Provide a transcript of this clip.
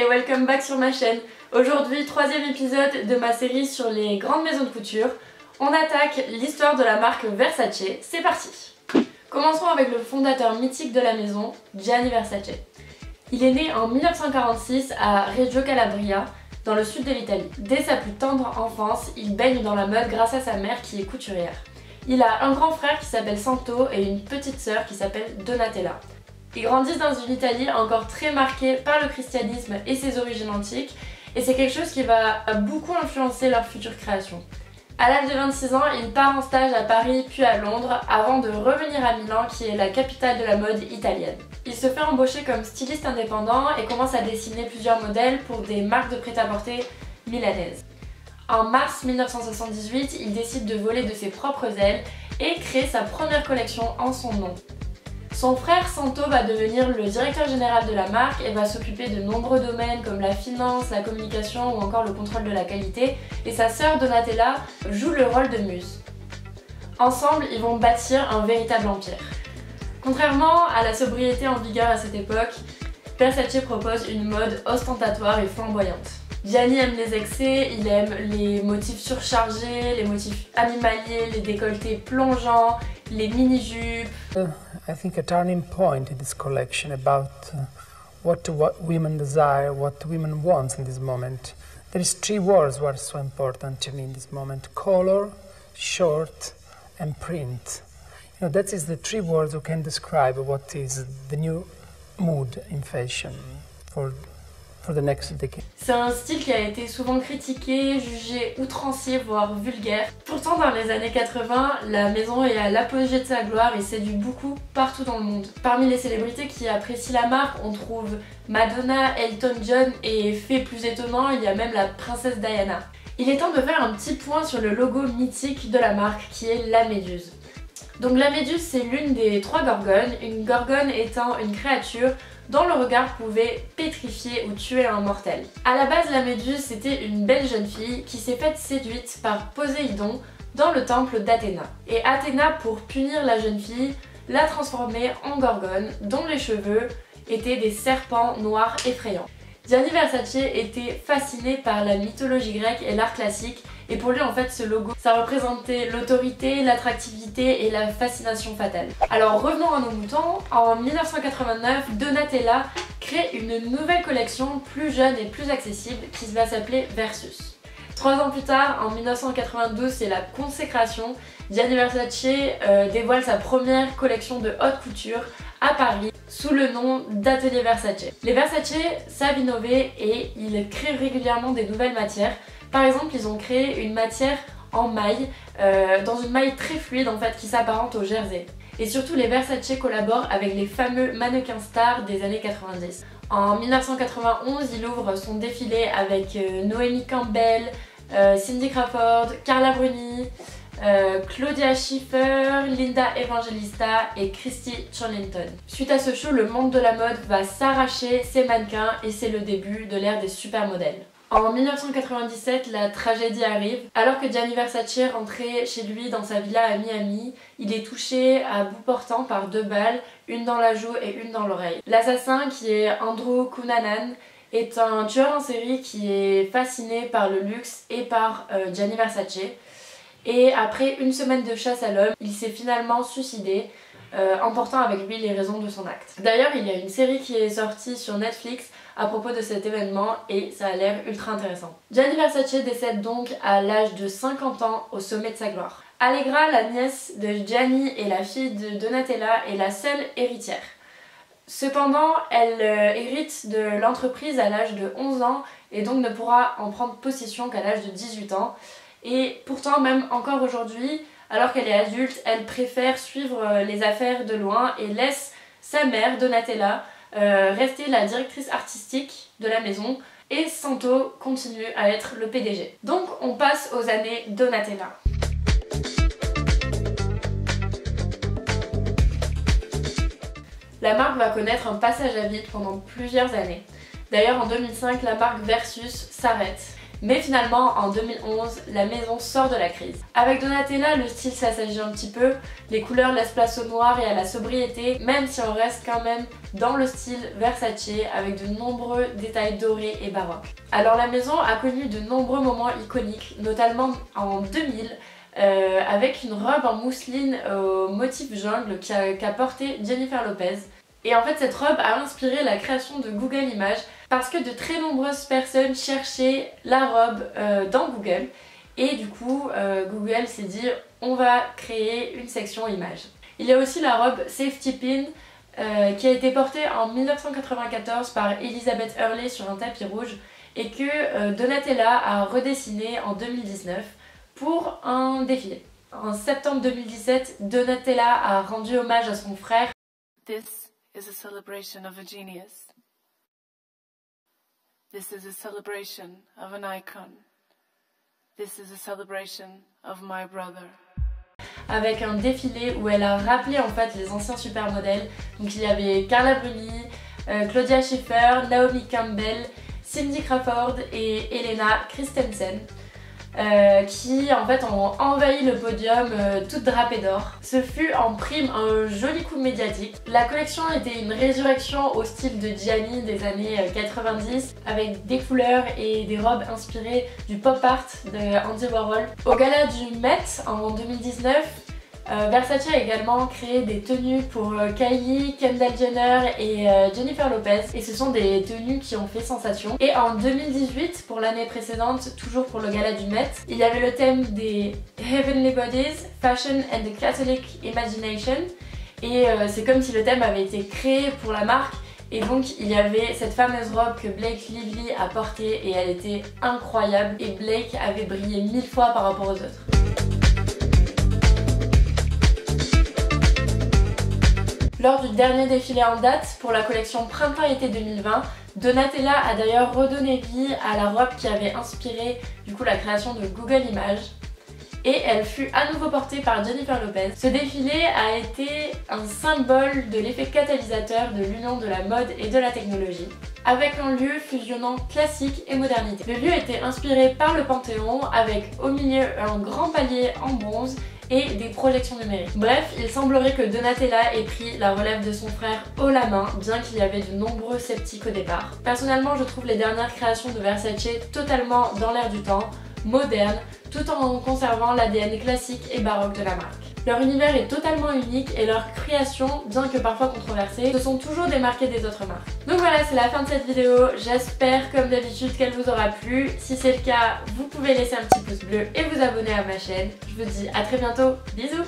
et welcome back sur ma chaîne. Aujourd'hui, troisième épisode de ma série sur les grandes maisons de couture. On attaque l'histoire de la marque Versace, c'est parti. Commençons avec le fondateur mythique de la maison, Gianni Versace. Il est né en 1946 à Reggio Calabria, dans le sud de l'Italie. Dès sa plus tendre enfance, il baigne dans la mode grâce à sa mère qui est couturière. Il a un grand frère qui s'appelle Santo et une petite sœur qui s'appelle Donatella. Ils grandissent dans une Italie encore très marquée par le christianisme et ses origines antiques, et c'est quelque chose qui va beaucoup influencer leur future création. À l'âge de 26 ans, il part en stage à Paris puis à Londres avant de revenir à Milan qui est la capitale de la mode italienne. Il se fait embaucher comme styliste indépendant et commence à dessiner plusieurs modèles pour des marques de prêt-à-porter milanaises. En mars 1978, il décide de voler de ses propres ailes et crée sa première collection en son nom. Son frère Santo va devenir le directeur général de la marque et va s'occuper de nombreux domaines comme la finance, la communication ou encore le contrôle de la qualité, et sa sœur Donatella joue le rôle de muse. Ensemble, ils vont bâtir un véritable empire. Contrairement à la sobriété en vigueur à cette époque, Versace propose une mode ostentatoire et flamboyante. Gianni aime les excès, il aime les motifs surchargés, les motifs animaliers, les décolletés plongeants, les mini-jupes. I think a turning point in this collection about what women desire, what women want in this moment. There is three words that are so important to me in this moment: color, short, and print. You know, that is the three words who can describe what is the new mood in fashion for the next decade. C'est un style qui a été souvent critiqué, jugé outrancier, voire vulgaire. Pourtant, dans les années 80, la maison est à l'apogée de sa gloire et séduit beaucoup partout dans le monde. Parmi les célébrités qui apprécient la marque, on trouve Madonna, Elton John et fait plus étonnant, il y a même la princesse Diana. Il est temps de faire un petit point sur le logo mythique de la marque qui est la méduse. Donc la méduse, c'est l'une des trois gorgones, une gorgone étant une créature dont le regard pouvait pétrifier ou tuer un mortel. A la base, la méduse, c'était une belle jeune fille qui s'est faite séduite par Poséidon dans le temple d'Athéna. Et Athéna, pour punir la jeune fille, l'a transformée en gorgone dont les cheveux étaient des serpents noirs effrayants. Gianni Versace était fasciné par la mythologie grecque et l'art classique, et pour lui en fait ce logo ça représentait l'autorité, l'attractivité et la fascination fatale. Alors revenons à nos moutons, en 1989 Donatella crée une nouvelle collection plus jeune et plus accessible qui va s'appeler Versus. 3 ans plus tard, en 1992, c'est la consécration, Gianni Versace dévoile sa première collection de haute couture à Paris sous le nom d'Atelier Versace. Les Versace savent innover et ils créent régulièrement des nouvelles matières. Par exemple, ils ont créé une matière en maille, dans une maille très fluide en fait qui s'apparente au jersey. Et surtout, les Versace collaborent avec les fameux mannequins stars des années 90. En 1991, il ouvre son défilé avec Naomi Campbell, Cindy Crawford, Carla Bruni, Claudia Schiffer, Linda Evangelista et Christy Turlington. Suite à ce show, le monde de la mode va s'arracher ses mannequins et c'est le début de l'ère des supermodèles. En 1997, la tragédie arrive. Alors que Gianni Versace rentrait chez lui dans sa villa à Miami, il est touché à bout portant par 2 balles, une dans la joue et une dans l'oreille. L'assassin, qui est Andrew Cunanan, est un tueur en série qui est fasciné par le luxe et par Gianni Versace. Et après une semaine de chasse à l'homme, il s'est finalement suicidé, emportant avec lui les raisons de son acte. D'ailleurs, il y a une série qui est sortie sur Netflix à propos de cet événement et ça a l'air ultra intéressant. Gianni Versace décède donc à l'âge de 50 ans au sommet de sa gloire. Allegra, la nièce de Gianni et la fille de Donatella, est la seule héritière. Cependant, elle hérite de l'entreprise à l'âge de 11 ans et donc ne pourra en prendre possession qu'à l'âge de 18 ans. Et pourtant, même encore aujourd'hui, alors qu'elle est adulte, elle préfère suivre les affaires de loin et laisse sa mère, Donatella, rester la directrice artistique de la maison et Santo continue à être le PDG. Donc on passe aux années Donatella. La marque va connaître un passage à vide pendant plusieurs années. D'ailleurs en 2005, la marque Versus s'arrête. Mais finalement, en 2011, la maison sort de la crise. Avec Donatella, le style s'assagit un petit peu, les couleurs laissent place au noir et à la sobriété, même si on reste quand même dans le style Versace avec de nombreux détails dorés et baroques. Alors la maison a connu de nombreux moments iconiques, notamment en 2000, avec une robe en mousseline au motif jungle qu'a porté Jennifer Lopez. Et en fait cette robe a inspiré la création de Google Images parce que de très nombreuses personnes cherchaient la robe dans Google et du coup Google s'est dit on va créer une section images. Il y a aussi la robe Safety Pin qui a été portée en 1994 par Elizabeth Hurley sur un tapis rouge et que Donatella a redessiné en 2019 pour un défilé. En septembre 2017, Donatella a rendu hommage à son frère. This is a celebration of a genius. This is a celebration of an icon. This is a celebration of my brother. Avec un défilé où elle a rappelé en fait les anciens supermodèles. Donc il y avait Carla Bruni, Claudia Schiffer, Naomi Campbell, Cindy Crawford et Helena Christensen. Qui en fait ont envahi le podium toutes drapées d'or. Ce fut en prime un joli coup médiatique. La collection était une résurrection au style de Gianni des années 90 avec des couleurs et des robes inspirées du pop art de Andy Warhol. Au gala du Met en 2019, Versace a également créé des tenues pour Kylie, Kendall Jenner et Jennifer Lopez et ce sont des tenues qui ont fait sensation. Et en 2018, pour l'année précédente, toujours pour le gala du Met, il y avait le thème des Heavenly Bodies, Fashion and the Catholic Imagination et c'est comme si le thème avait été créé pour la marque. Et donc il y avait cette fameuse robe que Blake Lively a portée et elle était incroyable et Blake avait brillé 1000 fois par rapport aux autres. Lors du dernier défilé en date pour la collection Printemps-été 2020, Donatella a d'ailleurs redonné vie à la robe qui avait inspiré du coup la création de Google Images et elle fut à nouveau portée par Jennifer Lopez. Ce défilé a été un symbole de l'effet catalysateur de l'union de la mode et de la technologie, avec un lieu fusionnant classique et modernité. Le lieu était inspiré par le Panthéon avec au milieu un grand palier en bronze et des projections numériques. Bref, il semblerait que Donatella ait pris la relève de son frère haut la main, bien qu'il y avait de nombreux sceptiques au départ. Personnellement, je trouve les dernières créations de Versace totalement dans l'air du temps, modernes, tout en conservant l'ADN classique et baroque de la marque. Leur univers est totalement unique et leurs créations, bien que parfois controversées, se sont toujours démarquées des autres marques. Donc voilà, c'est la fin de cette vidéo. J'espère comme d'habitude qu'elle vous aura plu. Si c'est le cas, vous pouvez laisser un petit pouce bleu et vous abonner à ma chaîne. Je vous dis à très bientôt. Bisous!